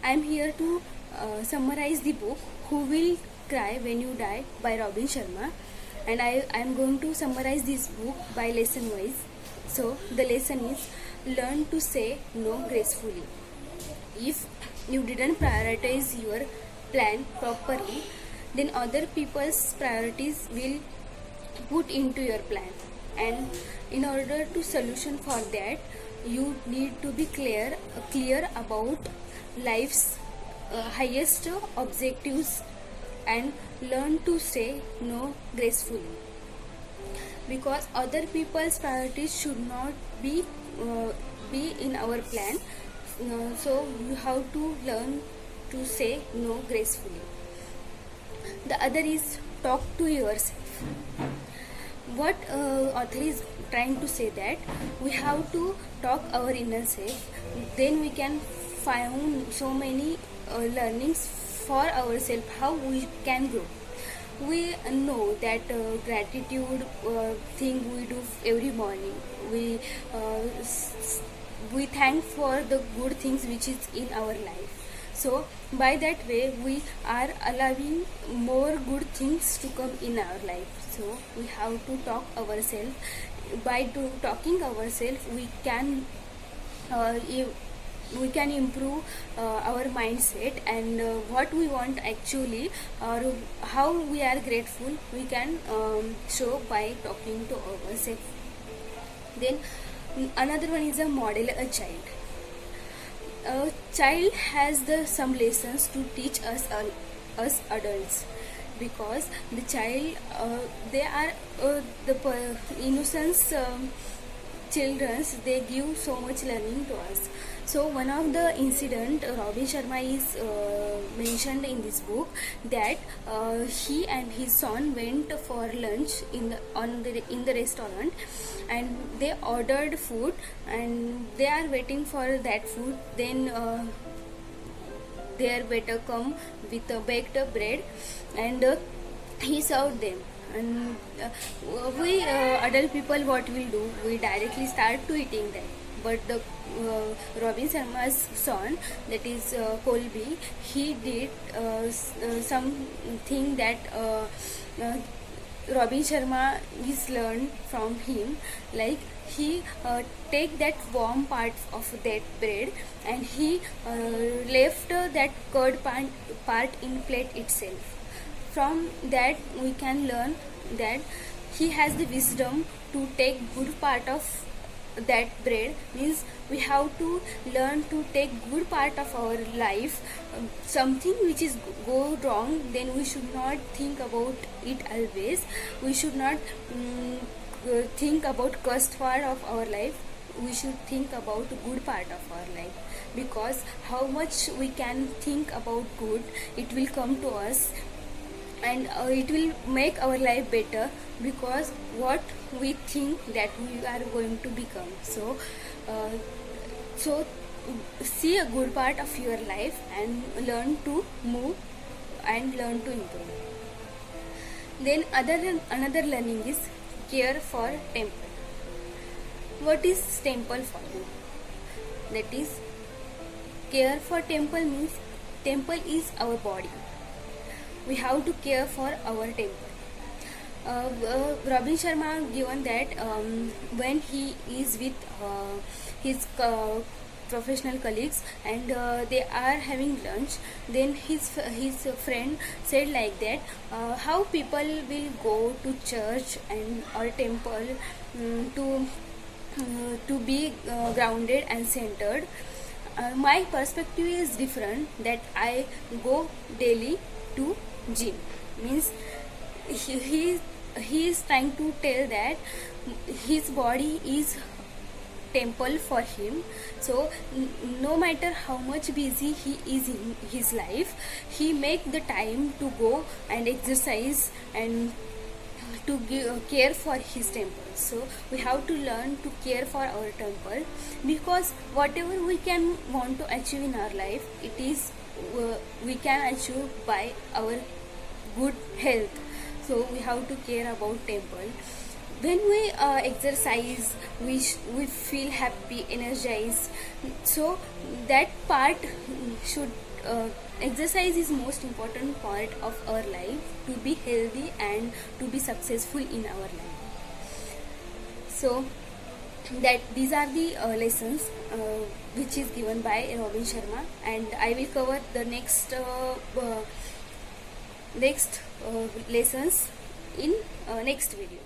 I am here to summarize the book Who Will Cry When You Die by Robin Sharma, and I am going to summarize this book by lesson wise. So the lesson is learn to say no gracefully. If you didn't prioritize your plan properly, then other people's priorities will put into your plan, and in order to solution for that, you need to be clear about life's highest objectives and learn to say no gracefully, because other people's priorities should not be in our plan. So you have to learn to say no gracefully. The other is talk to yourself. What author is trying to say that we have to talk our inner self, then we can find so many learnings for ourselves, how we can grow. We know that gratitude thing we do every morning, we thank for the good things which is in our life. So by that way we are allowing more good things to come in our life. So we have to talk ourselves. By talking ourselves, uh, we can improve our mindset, and what we want actually, or how we are grateful, we can show by talking to ourselves. Then another one is a model a child. A child has some lessons to teach us adults, because the child, they are the innocence. Childrens, they give so much learning to us. So one of the incident Robin Sharma is mentioned in this book, that he and his son went for lunch in the restaurant, and they ordered food, and they are waiting for that food. Then their waiter come with a baked bread, and he served them. And we adult people, what we do, we directly start to eating that. But the Robin Sharma's son, that is Colby, he did something that Robin Sharma is learned from him. Like, he take that warm part of that bread, and he left that curd part in plate itself. From that we can learn that he has the wisdom to take good part of that bread. Means we have to learn to take good part of our life. Something which is go wrong, then we should not think about it always. We should not think about cursed part of our life. We should think about good part of our life, because how much we can think about good, it will come to us, and it will make our life better, because what we think that we are going to become. So see a good part of your life and learn to move and learn to improve. Then another learning is care for temple. What is temple for you? That is, care for temple means temple is our body. We have to care for our temple. Robin Sharma given that when he is with his professional colleagues, and they are having lunch, then his friend said like that, how people will go to church and or temple to be grounded and centered. My perspective is different, that I go daily to gym. Means he is trying to tell that his body is temple for him. So no matter how much busy he is in his life, he make the time to go and exercise and to care for his temple. So we have to learn to care for our temple, because whatever we can want to achieve in our life, it is we can achieve by our good health. So we have to care about temple. When we exercise, we feel happy, energized. So that part should exercise is most important part of our life to be healthy and to be successful in our life. So that these are the lessons which is given by Robin Sharma, and I will cover the next lessons in next video.